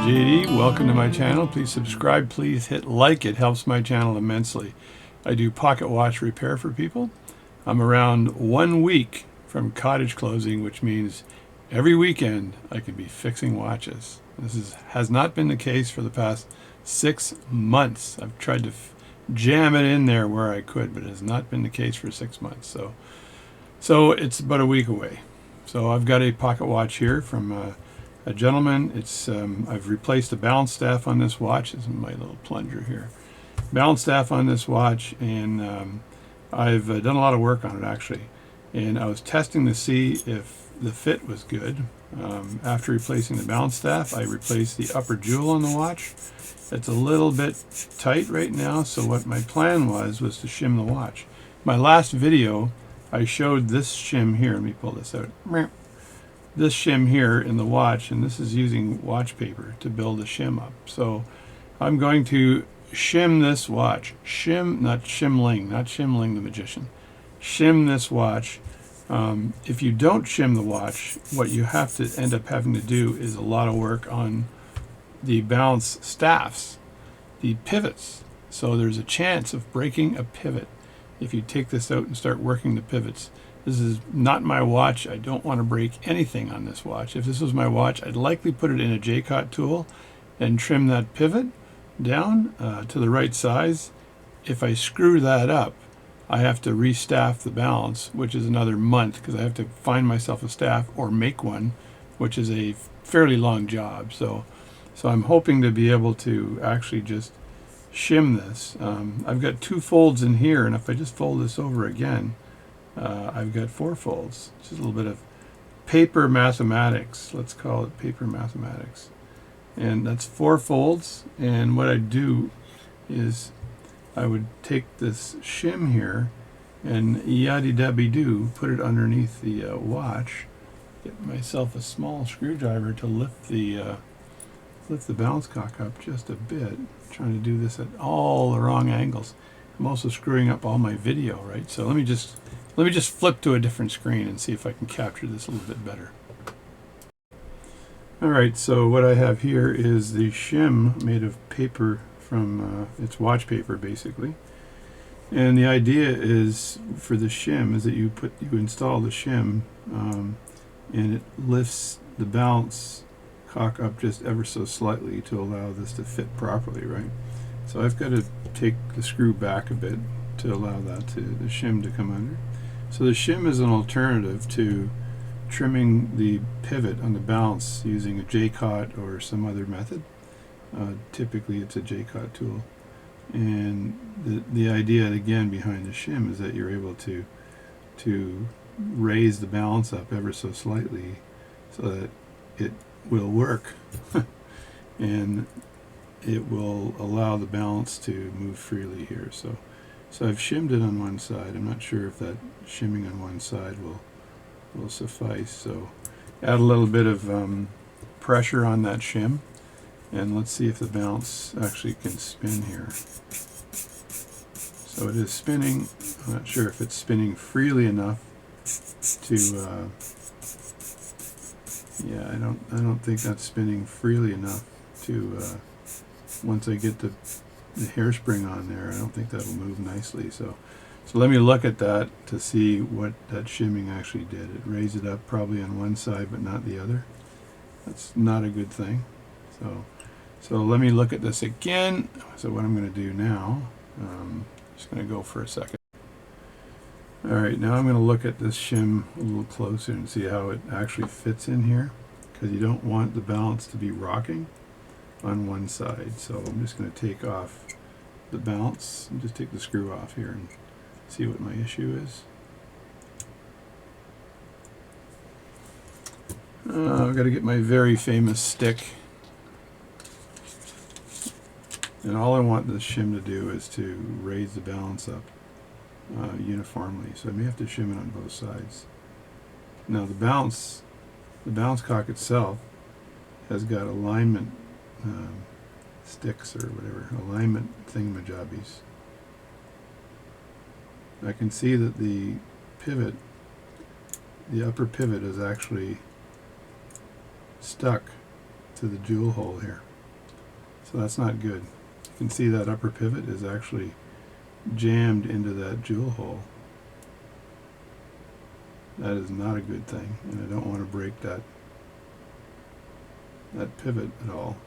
JD. Welcome to my channel. Please subscribe. Please hit like. It helps my channel immensely. I do pocket watch repair for people. I'm around 1 week from cottage closing, which means every weekend I can be fixing watches. This has not been the case for the past 6 months. I've tried to jam it in there where I could, but it has not been the case for 6 months. So it's about a week away. So I've got a pocket watch here from a gentleman. It's I've replaced the balance staff on this watch. This is my little plunger here. Balance staff on this watch, and I've done a lot of work on it actually. And I was testing to see if the fit was good. After replacing the balance staff, I replaced the upper jewel on the watch. It's a little bit tight right now, so what my plan was to shim the watch. My last video, I showed this shim here. Let me pull this out. This shim here in the watch, and this is using watch paper to build a shim up. So I'm going to shim this watch. Not shimling the magician. Shim this watch. If you don't shim the watch, what you have to end up having to do is a lot of work on the balance staffs, the pivots. So there's a chance of breaking a pivot if you take this out and start working the pivots. This is not my watch. I don't want to break anything on this watch. If this was my watch, I'd likely put it in a Jacot tool and trim that pivot down to the right size. If I screw that up, I have to restaff the balance, which is another month because I have to find myself a staff or make one, which is a fairly long job. So I'm hoping to be able to actually just shim this. I've got 2 folds in here, and if I just fold this over again, I've got 4 folds. Just a little bit of paper mathematics. Let's call it paper mathematics. And that's 4 folds. And what I'd do is I would take this shim here and yaddy-dabby-doo, put it underneath the watch, get myself a small screwdriver to lift the balance cock up just a bit. I'm trying to do this at all the wrong angles. I'm also screwing up all my video, right? So let me just flip to a different screen and see if I can capture this a little bit better. Alright, so what I have here is the shim made of paper from, it's watch paper basically. And the idea is, for the shim, is that you install the shim and it lifts the balance cock up just ever so slightly to allow this to fit properly, right? So I've got to take the screw back a bit to allow the shim to come under. So the shim is an alternative to trimming the pivot on the balance using a Jacot or some other method. Typically it's a Jacot tool. And the idea again behind the shim is that you're able to raise the balance up ever so slightly so that it will work and it will allow the balance to move freely here. So I've shimmed it on one side. I'm not sure if that shimming on one side will suffice. So add a little bit of pressure on that shim, and let's see if the balance actually can spin here. So it is spinning. I'm not sure if it's spinning freely enough to yeah, I don't think that's spinning freely enough to once I get the hairspring on there, I don't think that'll move nicely. So let me look at that to see what that shimming actually did. It raised it up probably on one side but not the other. That's not a good thing. So let me look at this again. So what I'm going to do now, just going to go for a second. Alright, now I'm going to look at this shim a little closer and see how it actually fits in here, because you don't want the balance to be rocking on one side. So I'm just going to take off the balance and just take the screw off here and see what my issue is. I've got to get my very famous stick, and all I want this shim to do is to raise the balance up uniformly, so I may have to shim it on both sides. Now the balance cock itself has got alignment sticks or whatever, alignment thingamajobbies. I can see that the pivot, the upper pivot, is actually stuck to the jewel hole here. So that's not good. You can see that upper pivot is actually jammed into that jewel hole. That is not a good thing, and I don't want to break that pivot at all.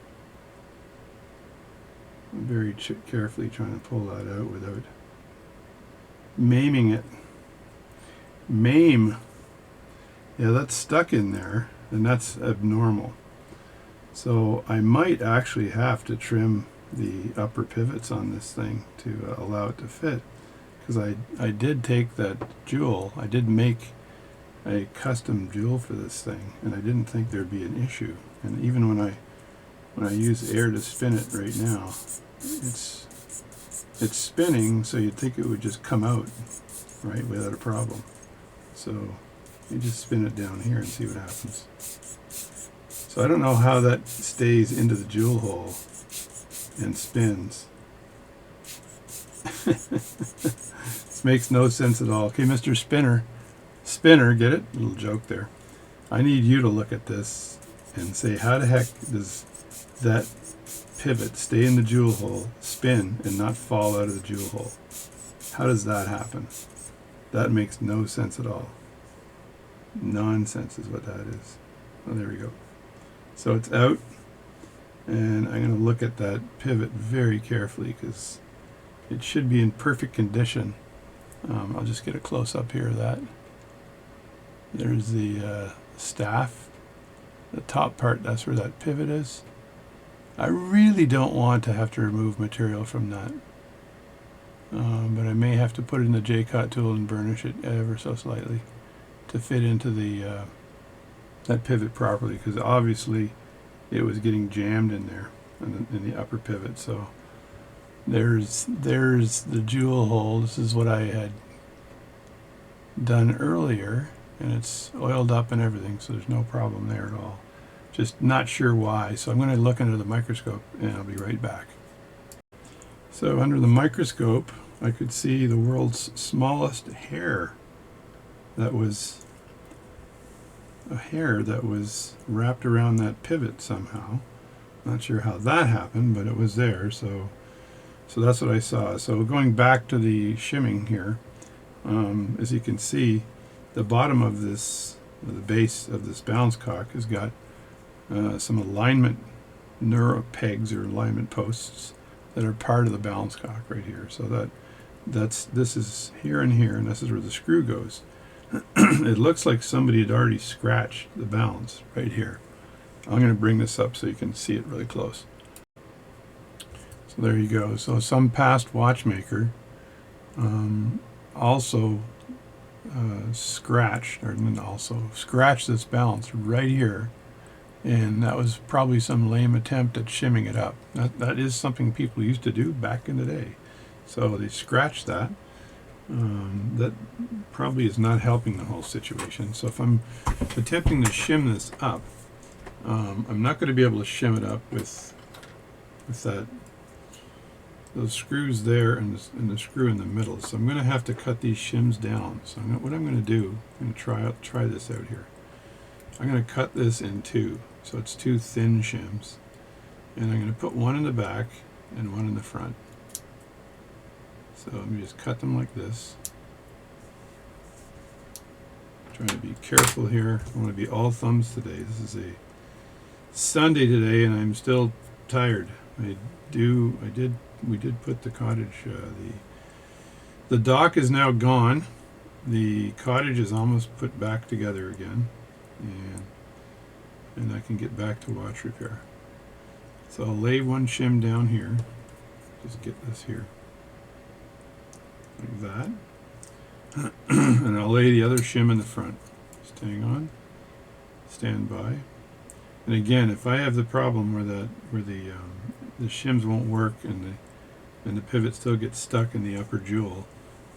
I'm very carefully trying to pull that out without maiming it. Maim. Yeah, that's stuck in there, and that's abnormal. So I might actually have to trim the upper pivots on this thing to allow it to fit, because I did take that jewel, I did make a custom jewel for this thing, and I didn't think there'd be an issue. And even when I use air to spin it right now, it's spinning, so you'd think it would just come out right without a problem. So you just spin it down here and see what happens. So I don't know how that stays into the jewel hole and spins. This makes no sense at all. Okay, Mr. Spinner, get it? Little joke there. I need you to look at this and say, how the heck does that pivot stay in the jewel hole, spin, and not fall out of the jewel hole? How does that happen? That makes no sense at all. Nonsense is what that is. Oh, there we go. So it's out, and I'm going to look at that pivot very carefully because it should be in perfect condition. I'll just get a close-up here of that. There's the staff, the top part, that's where that pivot is. I really don't want to have to remove material from that. But I may have to put it in the Jacot tool and burnish it ever so slightly to fit into the that pivot properly, because obviously it was getting jammed in there in the upper pivot. So there's the jewel hole. This is what I had done earlier, and it's oiled up and everything, so there's no problem there at all. Just not sure why. So I'm going to look under the microscope, and I'll be right back. So under the microscope, I could see the world's smallest hair. That was a hair that was wrapped around that pivot somehow. Not sure how that happened, but it was there. So that's what I saw. So going back to the shimming here, as you can see, the bottom of this, the base of this balance cock has got some alignment pegs or alignment posts that are part of the balance cock right here. So this is here and here, and this is where the screw goes. It looks like somebody had already scratched the balance right here. I'm going to bring this up so you can see it really close. So there you go. So some past watchmaker also scratched this balance right here, and that was probably some lame attempt at shimming it up. That is something people used to do back in the day. So they scratched that. That probably is not helping the whole situation. So if I'm attempting to shim this up, I'm not going to be able to shim it up with those screws there and the screw in the middle. So I'm going to have to cut these shims down. So what I'm going to do, I'm going to try this out here. I'm going to cut this in two, so it's two thin shims, and I'm going to put one in the back and one in the front. So let me just cut them like this. Trying to be careful here. I want to be all thumbs today. This is a Sunday today, and I'm still tired. We did put the cottage. The dock is now gone. The cottage is almost put back together again, and I can get back to watch repair. So I'll lay one shim down here. Just get this here. Like that. And I'll lay the other shim in the front. Just hang on. Stand by. And again, if I have the problem where the shims won't work and the pivot still gets stuck in the upper jewel,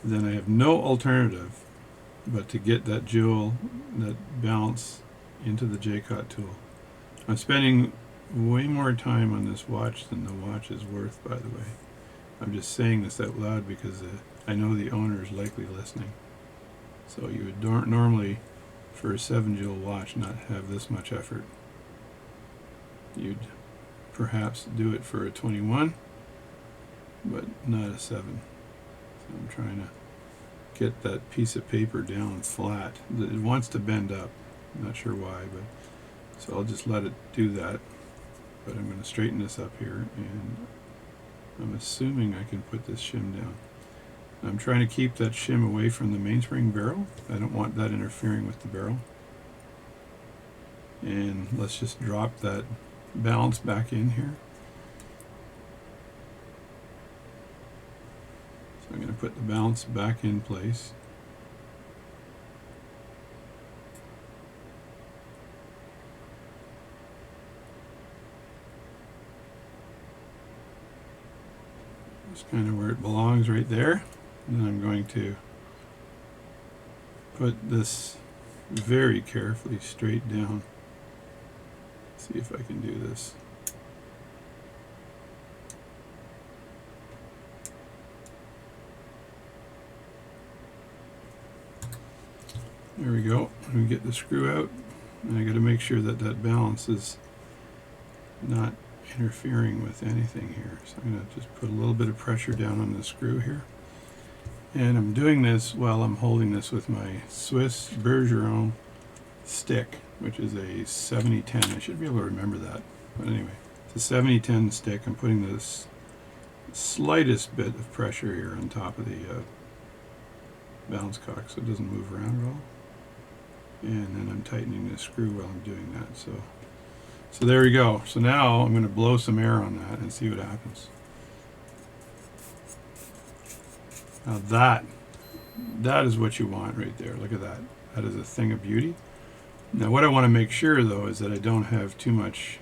then I have no alternative but to get that jewel, that balance, into the Jacot tool. I'm spending way more time on this watch than the watch is worth, by the way. I'm just saying this out loud because I know the owner is likely listening. So you would normally, for a 7-jewel watch, not have this much effort. You'd perhaps do it for a 21, but not a 7. So I'm trying to get that piece of paper down flat. It wants to bend up. I'm not sure why, but so I'll just let it do that. But I'm going to straighten this up here, and I'm assuming I can put this shim down. I'm trying to keep that shim away from the mainspring barrel. I don't want that interfering with the barrel. And let's just drop that balance back in here. So I'm going to put the balance back in place. Just kind of where it belongs right there. And then I'm going to put this very carefully straight down. See if I can do this. There we go. We get the screw out, and I got to make sure that that balance is not interfering with anything here. So I'm going to just put a little bit of pressure down on the screw here. And I'm doing this while I'm holding this with my Swiss Bergeron stick, which is a 70-10. I should be able to remember that. But anyway, it's a 70-10 stick. I'm putting this slightest bit of pressure here on top of the balance cock so it doesn't move around at all. And then I'm tightening the screw while I'm doing that. So there we go. So now I'm going to blow some air on that and see what happens. Now that is what you want right there. Look at that. That is a thing of beauty. Now what I want to make sure though is that I don't have too much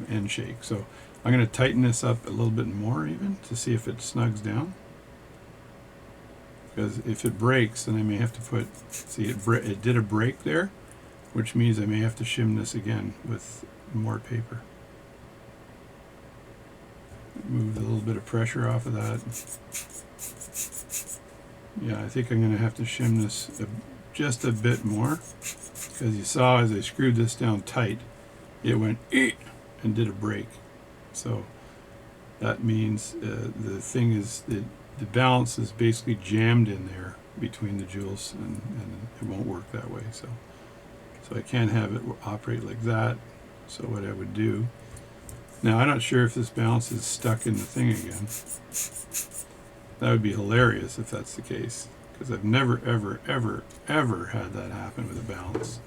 end shake. So I'm going to tighten this up a little bit more even to see if it snugs down. Because if it breaks, then I may have to put, see it did a break there, which means I may have to shim this again with more paper. Move a little bit of pressure off of that. Yeah, I think I'm going to have to shim this just a bit more, because you saw as I screwed this down tight, it went and did a break. So that means the thing is that the balance is basically jammed in there between the jewels, and it won't work that way. So I can't have it operate like that. So what I would do, now I'm not sure if this balance is stuck in the thing again. That would be hilarious if that's the case, because I've never ever had that happen with a balance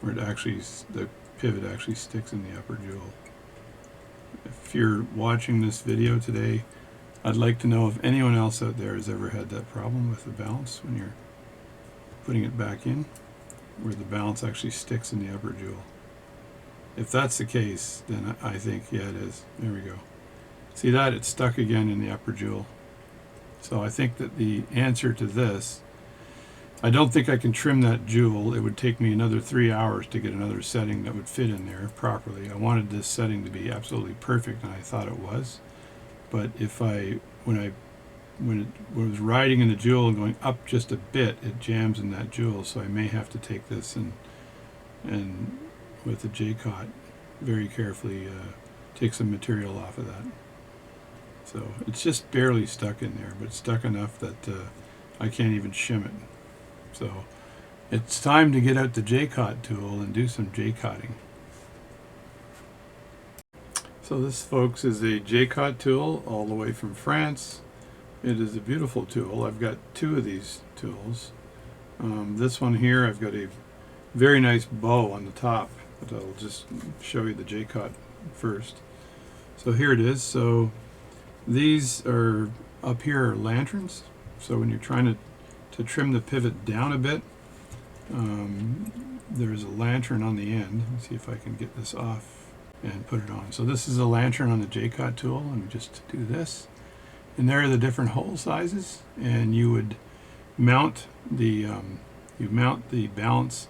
where it actually, the pivot actually sticks in the upper jewel. If you're watching this video today, I'd like to know if anyone else out there has ever had that problem with the balance when you're putting it back in, where the balance actually sticks in the upper jewel. If that's the case, then I think, yeah, it is. There we go. See that? It's stuck again in the upper jewel. So I think that the answer to this, I don't think I can trim that jewel. It would take me another 3 hours to get another setting that would fit in there properly. I wanted this setting to be absolutely perfect, and I thought it was. But if when it was riding in the jewel and going up just a bit, it jams in that jewel. So I may have to take this and with the Jacot very carefully take some material off of that. So it's just barely stuck in there, but stuck enough that I can't even shim it. So it's time to get out the Jacot tool and do some Jacoting. So this, folks, is a Jacot tool all the way from France. It is a beautiful tool. I've got two of these tools. This one here, I've got a very nice bow on the top, but I'll just show you the Jacot first. So here it is. So these are, up here are lanterns. So when you're trying to trim the pivot down a bit, there's a lantern on the end. Let's see if I can get this off and put it on. So this is a lantern on the Jacot tool, and we just do this. And there are the different hole sizes, and you would mount the balance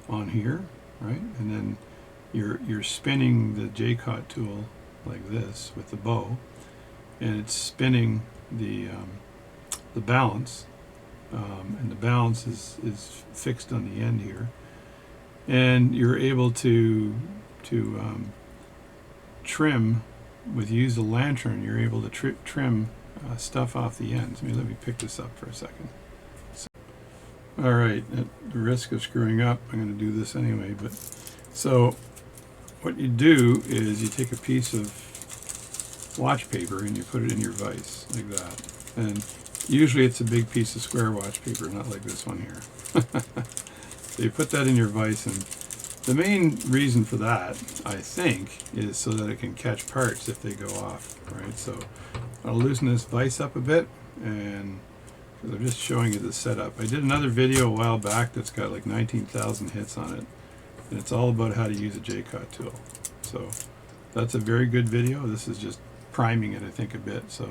on here, right? And then you're spinning the Jacot tool like this with the bow, and it's spinning the balance, and the balance is fixed on the end here, and you're able to trim with use the lantern, you're able to trim stuff off the ends. Let me pick this up for a second. All right, at the risk of screwing up, I'm going to do this anyway. But so what you do is you take a piece of watch paper and you put it in your vise like that. And usually it's a big piece of square watch paper, not like this one here. So you put that in your vise, and the main reason for that, I think, is so that it can catch parts if they go off, right? So I'll loosen this vise up a bit, and because I'm just showing you the setup. I did another video a while back that's got like 19,000 hits on it, and it's all about how to use a Jacot tool. So that's a very good video. This is just priming it, I think, a bit. So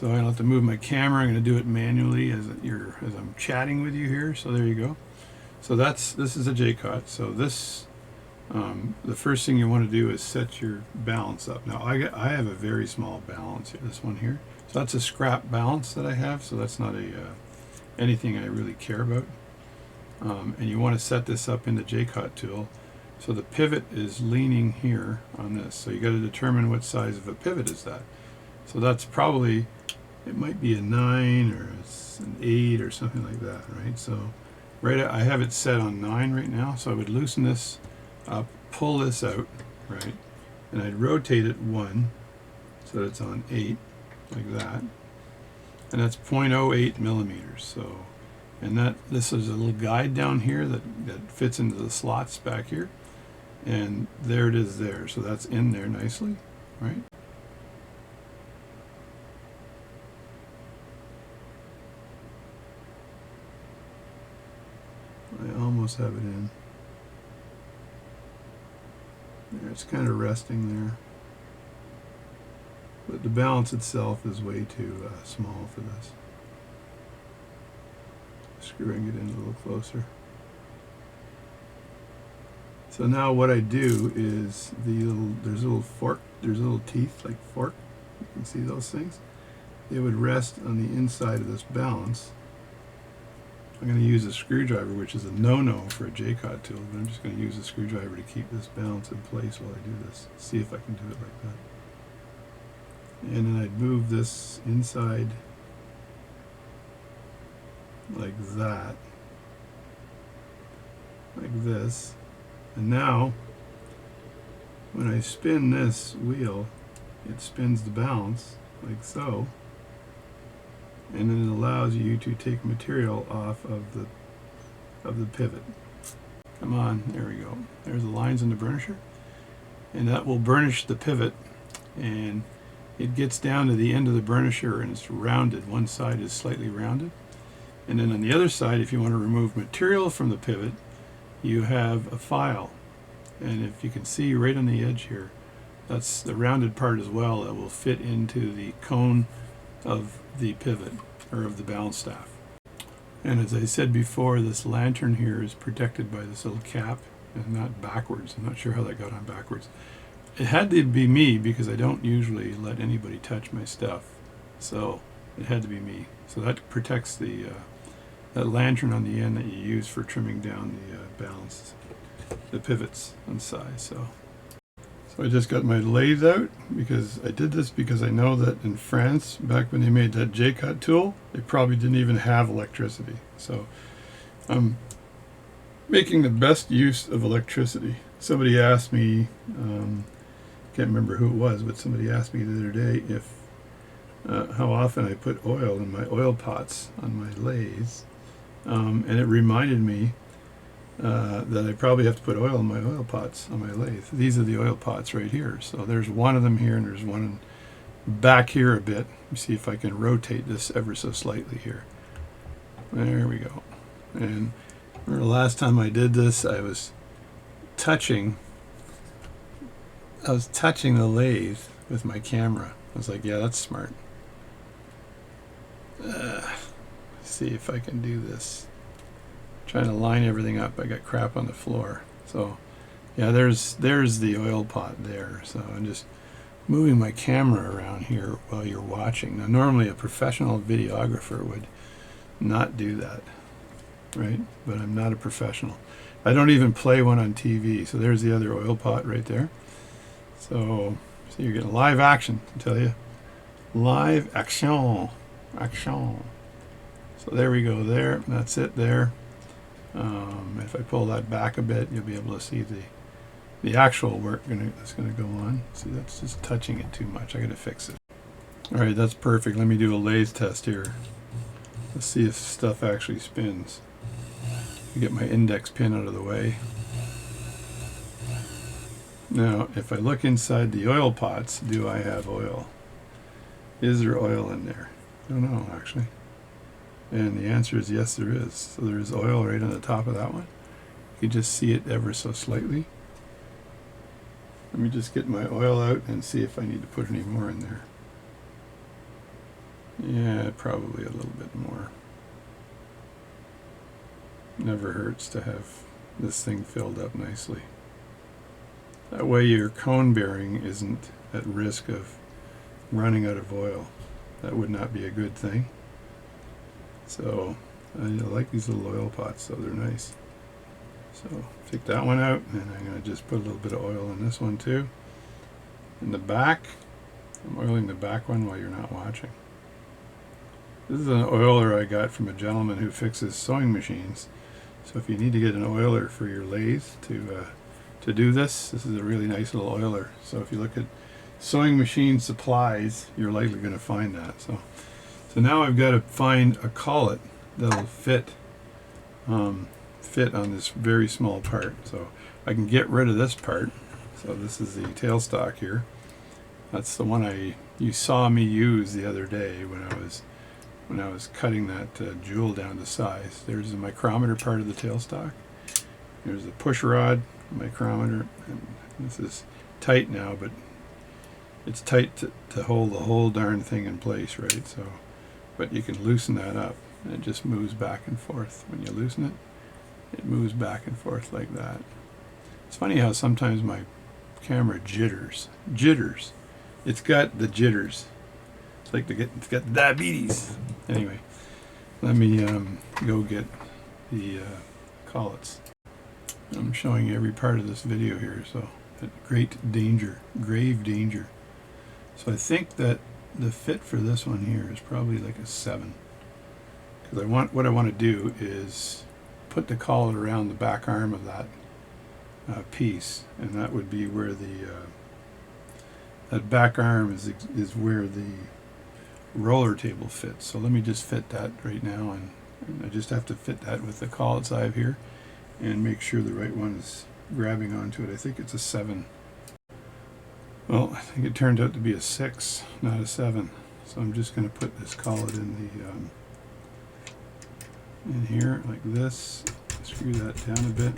I'll have to move my camera. I'm going to do it manually as I'm chatting with you here. So there you go. So this is a Jacot. So this, the first thing you want to do is set your balance up. Now I have a very small balance here, this one here. So that's a scrap balance that I have. So that's not anything I really care about. And you want to set this up in the Jacot tool. So the pivot is leaning here on this. So you got to determine what size of a pivot is that. So that's probably, it might be a 9 or an 8 or something like that, right? So I have it set on 9 right now. So I would loosen this up, pull this out, right? And I'd rotate it 1 so that it's on 8, like that. And that's 0.08 millimeters. So, and this is a little guide down here that fits into the slots back here. And there it is there. So that's in there nicely, right? I almost have it in. There, it's kind of resting there. But the balance itself is way too small for this. Screwing it in a little closer. So now what I do is there's a little teeth like fork. You can see those things. They would rest on the inside of this balance. I'm going to use a screwdriver, which is a no-no for a Jacot tool, but I'm just going to use a screwdriver to keep this balance in place while I do this. See if I can do it like that. And then I'd move this inside like that, like this. And now, when I spin this wheel, it spins the balance like so. And then it allows you to take material off of the pivot. Come on, there we go. There's the lines in the burnisher. And that will burnish the pivot, and it gets down to the end of the burnisher and it's rounded. One side is slightly rounded. And then on the other side, if you want to remove material from the pivot, you have a file. And if you can see right on the edge here, that's the rounded part as well that will fit into the cone of the pivot, or of the balance staff. And as I said before, this lantern here is protected by this little cap, and not backwards. I'm not sure how that got on backwards. It had to be me because I don't usually let anybody touch my stuff. So it had to be me. So that protects that lantern on the end that you use for trimming down the balance, the pivots on size. So I just got my lathe out because I did this because I know that in France, back when they made that Jacot tool, they probably didn't even have electricity. So I'm making the best use of electricity. Somebody asked me, can't remember who it was, but somebody asked me the other day if how often I put oil in my oil pots on my lathes, and it reminded me that I probably have to put oil in my oil pots on my lathe. These are the oil pots right here. So there's one of them here, and there's one back here a bit. Let me see if I can rotate this ever so slightly here. There we go. And remember the last time I did this, I was touching the lathe with my camera. I was like, yeah, that's smart. See if I can do this. Trying to line everything up. I got crap on the floor. So yeah, there's the oil pot there. So I'm just moving my camera around here while you're watching. Now normally a professional videographer would not do that, right? But I'm not a professional. I don't even play one on TV. So there's the other oil pot right there. So So you're getting live action, I tell you. Live action. Action. So there we go there. That's it there. If I pull that back a bit, you'll be able to see the actual work that's going to go on. See, that's just touching it too much. I got to fix it. All right, that's perfect. Let me do a lathe test here. Let's see if stuff actually spins. Get my index pin out of the way. Now, if I look inside the oil pots, do I have oil? Is there oil in there? I don't know, actually. And the answer is yes, there is. So there's oil right on the top of that one. You can just see it ever so slightly. Let me just get my oil out and see if I need to put any more in there. Yeah, probably a little bit more. Never hurts to have this thing filled up nicely. That way your cone bearing isn't at risk of running out of oil. That would not be a good thing. So I like these little oil pots, so they're nice. So take that one out, and I'm going to just put a little bit of oil in this one too. In the back, I'm oiling the back one while you're not watching. This is an oiler I got from a gentleman who fixes sewing machines. So if you need to get an oiler for your lathe to do this, this is a really nice little oiler. So if you look at sewing machine supplies, you're likely going to find that. So now I've got to find a collet that'll fit on this very small part. So I can get rid of this part. So this is the tailstock here. That's the one you saw me use the other day when I was cutting that jewel down to size. There's the micrometer part of the tailstock. There's the push rod, micrometer, and this is tight now, but it's tight to hold the whole darn thing in place, right? So, but you can loosen that up, and it just moves back and forth. When you loosen it, it moves back and forth like that. It's funny how sometimes my camera jitters. It's got the jitters. It's like it's got diabetes. Anyway, let me go get the collets. I'm showing you every part of this video here, so at great danger, grave danger. So I think that the fit for this one here is probably like a 7. Because what I want to do is put the collet around the back arm of that piece, and that would be where that back arm is where the roller table fits. So let me just fit that right now, and I just have to fit that with the collets I have here and make sure the right one is grabbing onto it. I think it's a 7. Well, I think it turned out to be a 6, not a 7. So I'm just going to put this collet in here like this. Screw that down a bit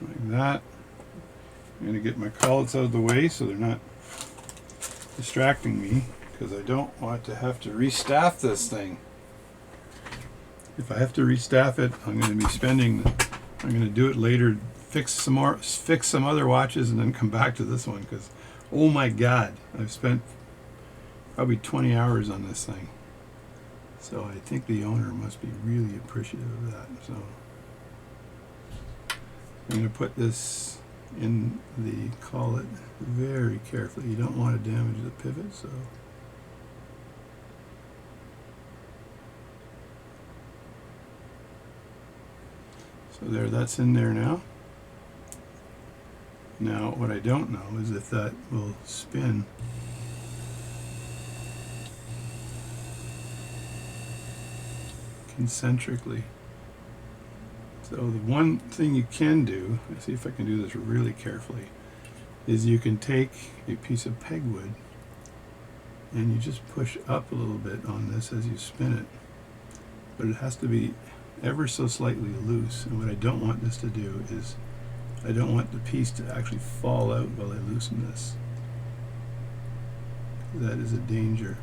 like that. I'm going to get my collets out of the way so they're not distracting me, because I don't want to have to restaff this thing. If I have to restaff it, I'm going to do it later, fix some other watches, and then come back to this one, because oh my god, I've spent probably 20 hours on this thing. So I think the owner must be really appreciative of that. So I'm going to put this in the collet very carefully. You don't want to damage the pivot, so there, that's in there now. Now what I don't know is if that will spin. Concentrically. So the one thing you can do, let's see if I can do this really carefully, is you can take a piece of pegwood and you just push up a little bit on this as you spin it. But it has to be ever so slightly loose. And what I don't want this to do is I don't want the piece to actually fall out while I loosen this. That is a danger.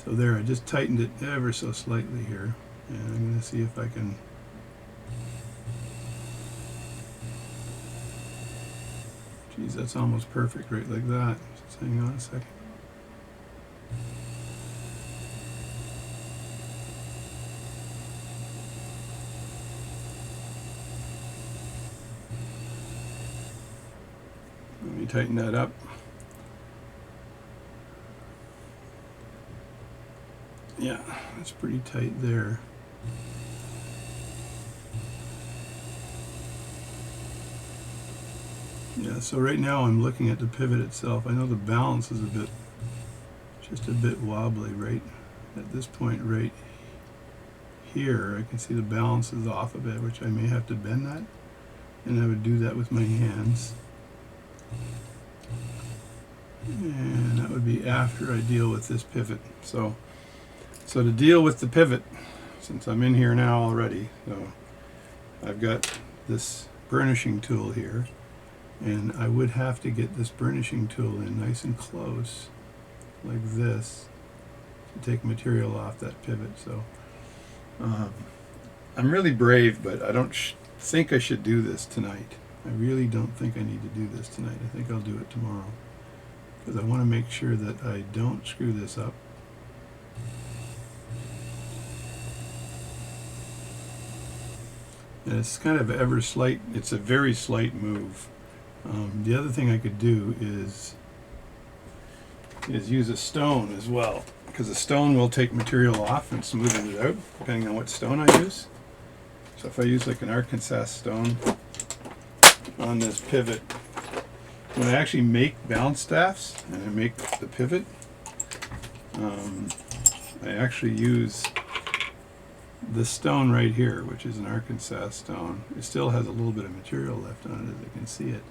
So there, I just tightened it ever so slightly here, and I'm going to see if I can. Geez, that's almost perfect right like that. Just hang on a second. tighten that up. Yeah, that's pretty tight there. Yeah, so right now I'm looking at the pivot itself. I know the balance is just a bit wobbly right at this point right here. I can see the balance is off a bit, which I may have to bend that, and I would do that with my hands. And that would be after I deal with this pivot. So to deal with the pivot, since I'm in here now already, so I've got this burnishing tool here, and I would have to get this burnishing tool in nice and close like this to take material off that pivot. So I'm really brave, but I don't think I should do this tonight. I really don't think I need to do this tonight. I think I'll do it tomorrow, because I want to make sure that I don't screw this up. And it's kind of it's a very slight move. The other thing I could do is use a stone as well, because a stone will take material off and smoothen it out, depending on what stone I use. So if I use like an Arkansas stone on this pivot, when I actually make balance staffs and I make the pivot, I actually use this stone right here, which is an Arkansas stone. It still has a little bit of material left on it, as I can see it.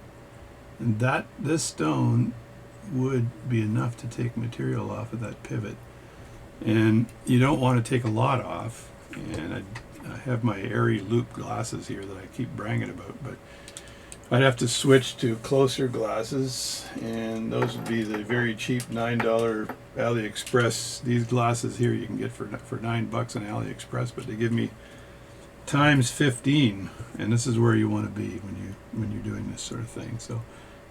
And this stone would be enough to take material off of that pivot. And you don't want to take a lot off. And I have my airy loop glasses here that I keep bragging about, but I'd have to switch to closer glasses, and those would be the very cheap $9 AliExpress. These glasses here you can get for $9 on AliExpress, but they give me times 15, and this is where you want to be when you're doing this sort of thing. So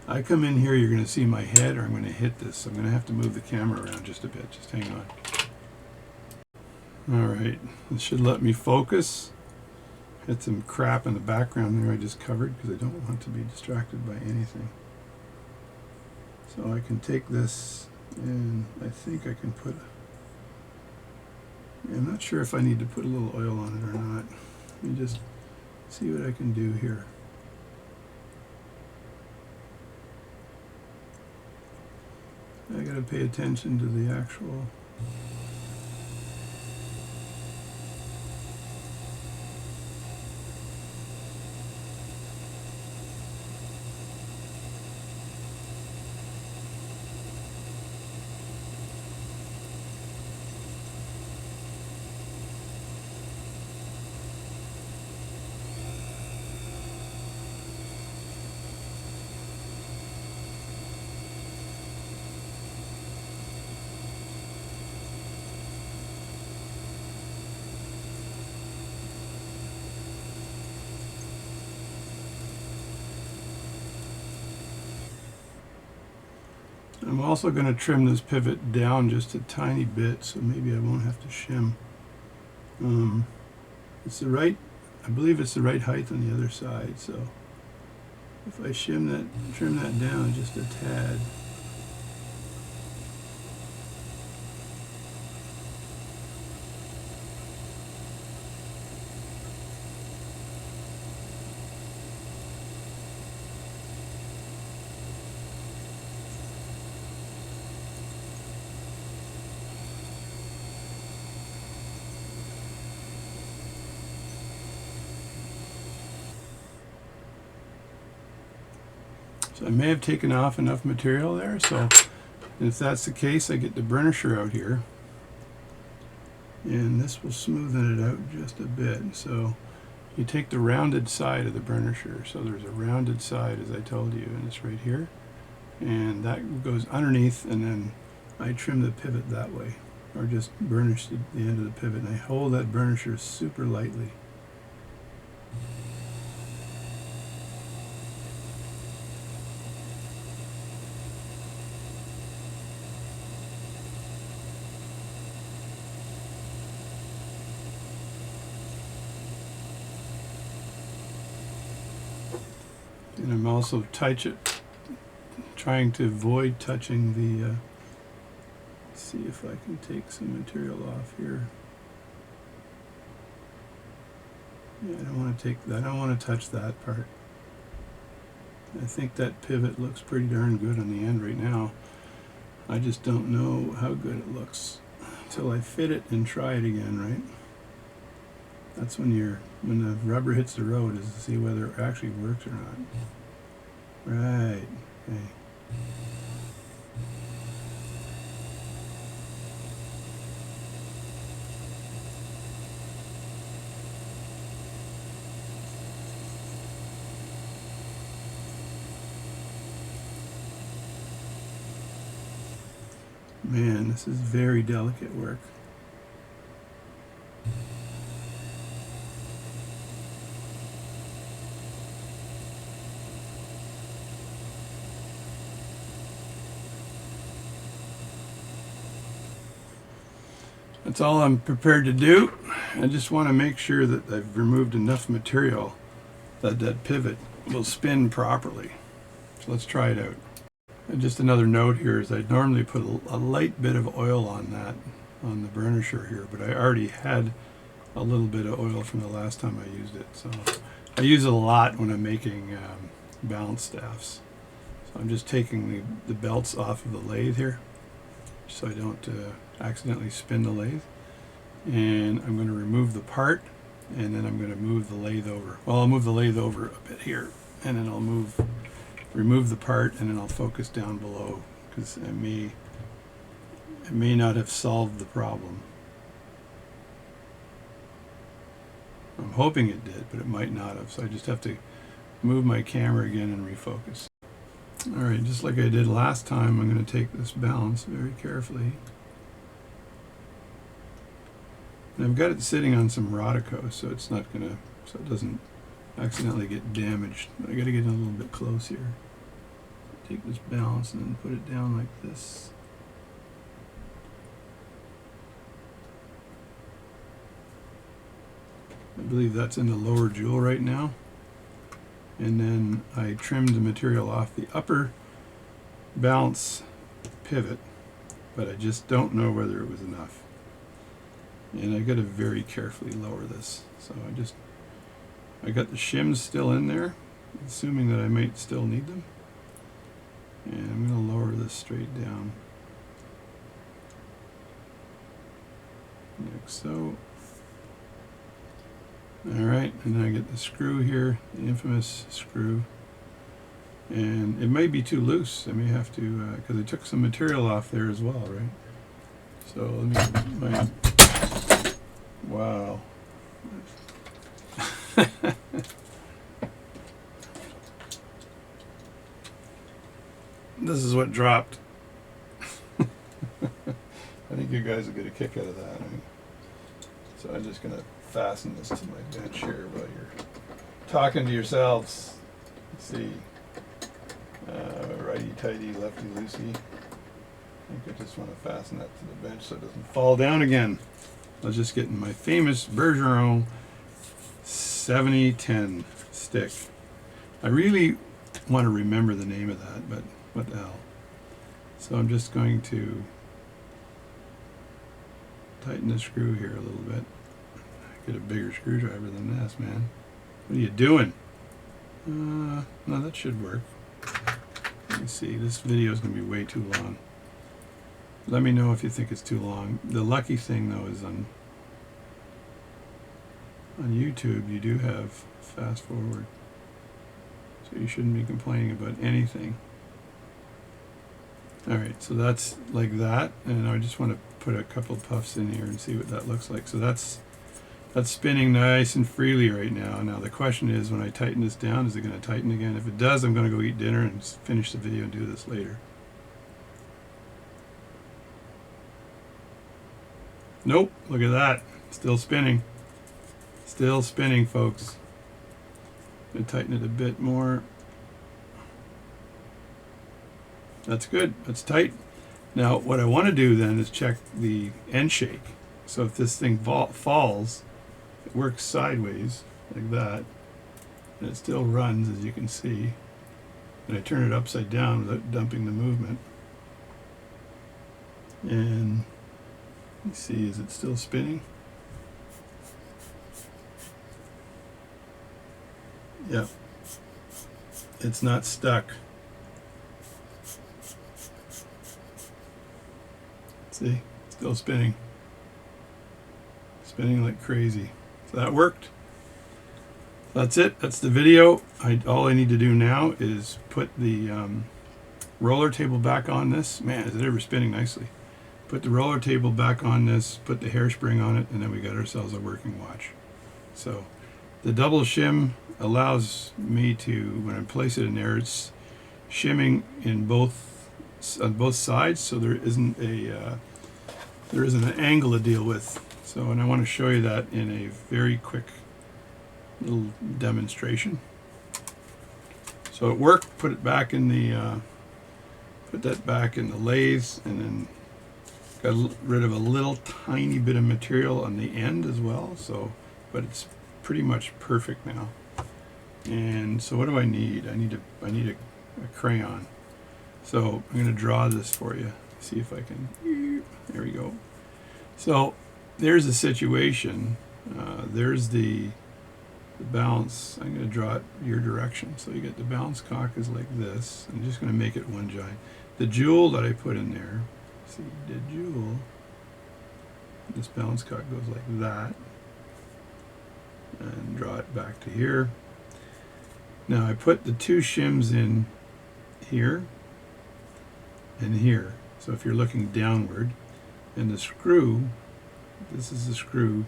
I come in here, you're going to see my head, or I'm going to hit this. I'm going to have to move the camera around just a bit. Just hang on. All right, this should let me focus. Had some crap in the background there I just covered because I don't want to be distracted by anything. So I can take this, and I think I can put, I'm not sure if I need to put a little oil on it or not. Let me just see what I can do here. I gotta pay attention to the actual I'm also going to trim this pivot down just a tiny bit, so maybe I won't have to shim. It's the right, I believe it's the right height on the other side, so if I trim that down just a tad. So I may have taken off enough material there, so if that's the case, I get the burnisher out here, and this will smoothen it out just a bit. So you take the rounded side of the burnisher, so there's a rounded side, as I told you, and it's right here, and that goes underneath, and then I trim the pivot that way, or just burnish the end of the pivot, and I hold that burnisher super lightly. And I'm also trying trying to avoid touching the, see if I can take some material off here. Yeah, I don't want to take that, I don't want to touch that part. I think that pivot looks pretty darn good on the end right now. I just don't know how good it looks until I fit it and try it again, right? That's when the rubber hits the road, is to see whether it actually works or not. Right. Okay. Man, this is very delicate work. That's all I'm prepared to do. I just want to make sure that I've removed enough material that that pivot will spin properly. So let's try it out. And just another note here is I'd normally put a light bit of oil on that, on the burnisher here, but I already had a little bit of oil from the last time I used it. So I use it a lot when I'm making balance staffs. So I'm just taking the belts off of the lathe here so I don't accidentally spin the lathe. And I'm going to remove the part, and then I'm going to move the lathe over. Well, I'll move the lathe over a bit here, and then I'll remove the part, and then I'll focus down below, because it may not have solved the problem. I'm hoping it did, but it might not have, so I just have to move my camera again and refocus. Alright, just like I did last time, I'm going to take this balance very carefully. And I've got it sitting on some Rodico, so it's not going to, so it doesn't accidentally get damaged. But I got to get a little bit close here. Take this balance and then put it down like this. I believe that's in the lower jewel right now. And then I trimmed the material off the upper balance pivot, but I just don't know whether it was enough. And I got to very carefully lower this. So I got the shims still in there, assuming that I might still need them. And I'm going to lower this straight down. Like so. Alright, and then I get the screw here, the infamous screw. And it may be too loose. I may have to, because I took some material off there as well, right? So let me, wow. This is what dropped. I think you guys will get a kick out of that. Right? So I'm just going to fasten this to my bench here while you're talking to yourselves. Let's see. Righty-tighty, lefty-loosey. I think I just want to fasten that to the bench so it doesn't fall down again. I was just getting my famous Bergeron 7010 stick. I really want to remember the name of that, but what the hell. So I'm just going to tighten the screw here a little bit. Get a bigger screwdriver than this, man. What are you doing? No, that should work. Let me see. This video is going to be way too long. Let me know if you think it's too long. The lucky thing, though, is on YouTube, you do have fast forward. So you shouldn't be complaining about anything. Alright, so that's like that. And I just want to put a couple puffs in here and see what that looks like. So that's spinning nice and freely right now. Now the question is, when I tighten this down, is it going to tighten again? If it does, I'm going to go eat dinner and finish the video and do this later. Nope, look at that. Still spinning. Still spinning, folks. I'm going to tighten it a bit more. That's good. That's tight. Now what I want to do then is check the end shake. So if this thing falls, it works sideways like that, and it still runs, as you can see. and I turn it upside down without dumping the movement. And let's see, is it still spinning? Yep. It's not stuck. See, still spinning. Spinning like crazy. So that worked. That's it. That's the video. All I need to do now is put the roller table back on this. Man, is it ever spinning nicely. Put the roller table back on this, put the hairspring on it, and then we got ourselves a working watch. So the double shim allows me to, when I place it in there, it's shimming in on both sides, so there isn't an angle to deal with. So, and I want to show you that in a very quick little demonstration. So it worked. Put it back in the put that back in the lathe, and then got rid of a little tiny bit of material on the end as well. So, but it's pretty much perfect now. And so, what do I need? I need a crayon. So I'm going to draw this for you. See if I can. There we go. So there's the situation. There's the balance. I'm going to draw it your direction. So you get the balance cock is like this. I'm just going to make it one giant. The jewel that I put in there. See, the jewel. This balance cock goes like that. And draw it back to here. Now I put the two shims in here and here. So if you're looking downward, and the screw, this is the screw,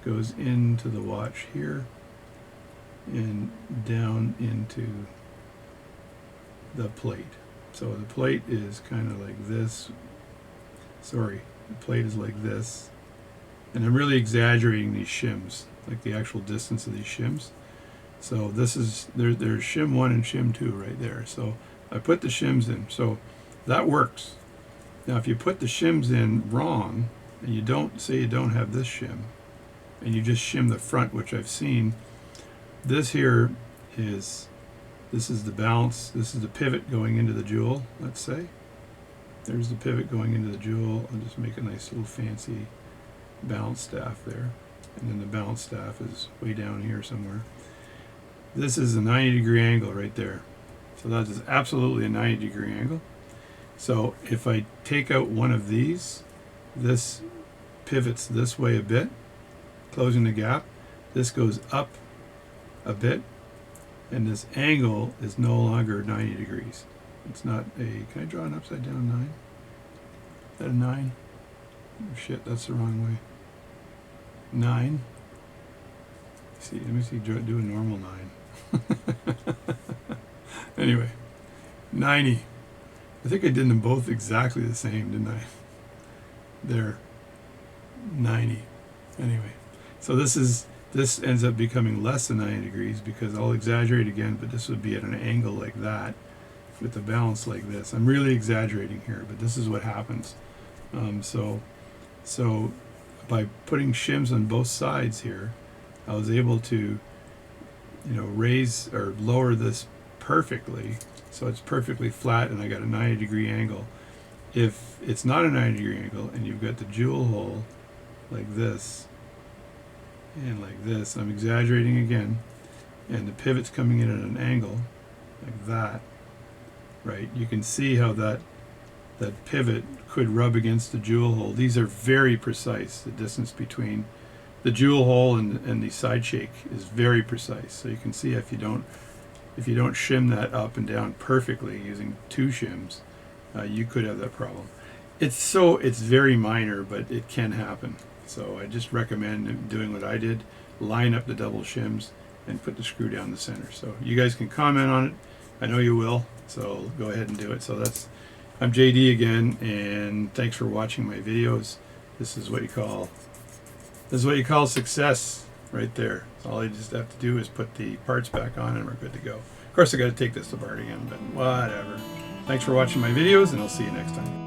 goes into the watch here and down into the plate. So the plate is kind of like this. Sorry, the plate is like this. And I'm really exaggerating these shims, like the actual distance of these shims. So this is, there's shim 1 and shim 2 right there. So I put the shims in. So that works. Now if you put the shims in wrong, and you don't have this shim, and you just shim the front, which I've seen, this here is, this is the balance, this is the pivot going into the jewel, let's say. There's the pivot going into the jewel. I'll just make a nice little fancy balance staff there. And then the balance staff is way down here somewhere. This is a 90-degree angle right there. So that is absolutely a 90-degree angle. So if I take out one of these, this pivots this way a bit, closing the gap. This goes up a bit, and this angle is no longer 90 degrees. It's not a, can I draw an upside down 9? Is that a 9? Oh shit, that's the wrong way. 9. See, let me see, do a normal 9. Anyway, 90. I think I did them both exactly the same, didn't I? There, 90. Anyway, so this ends up becoming less than 90 degrees because I'll exaggerate again, but this would be at an angle like that with the balance like this. I'm really exaggerating here, but this is what happens. So by putting shims on both sides here, I was able to, raise or lower this perfectly, so it's perfectly flat, and I got a 90-degree angle. If it's not a 90-degree angle, and you've got the jewel hole like this, and like this, I'm exaggerating again, and the pivot's coming in at an angle like that, right? You can see how that pivot could rub against the jewel hole. These are very precise. The distance between the jewel hole and the side shake is very precise. So you can see if you don't shim that up and down perfectly using two shims, you could have that problem. It's very minor, but it can happen. So I just recommend doing what I did: line up the double shims and put the screw down the center. So you guys can comment on it. I know you will. So go ahead and do it. So I'm JD again, and thanks for watching my videos. This is what you call success right there. So all I just have to do is put the parts back on, and we're good to go. Of course, I got to take this apart again, but whatever. Thanks for watching my videos, and I'll see you next time.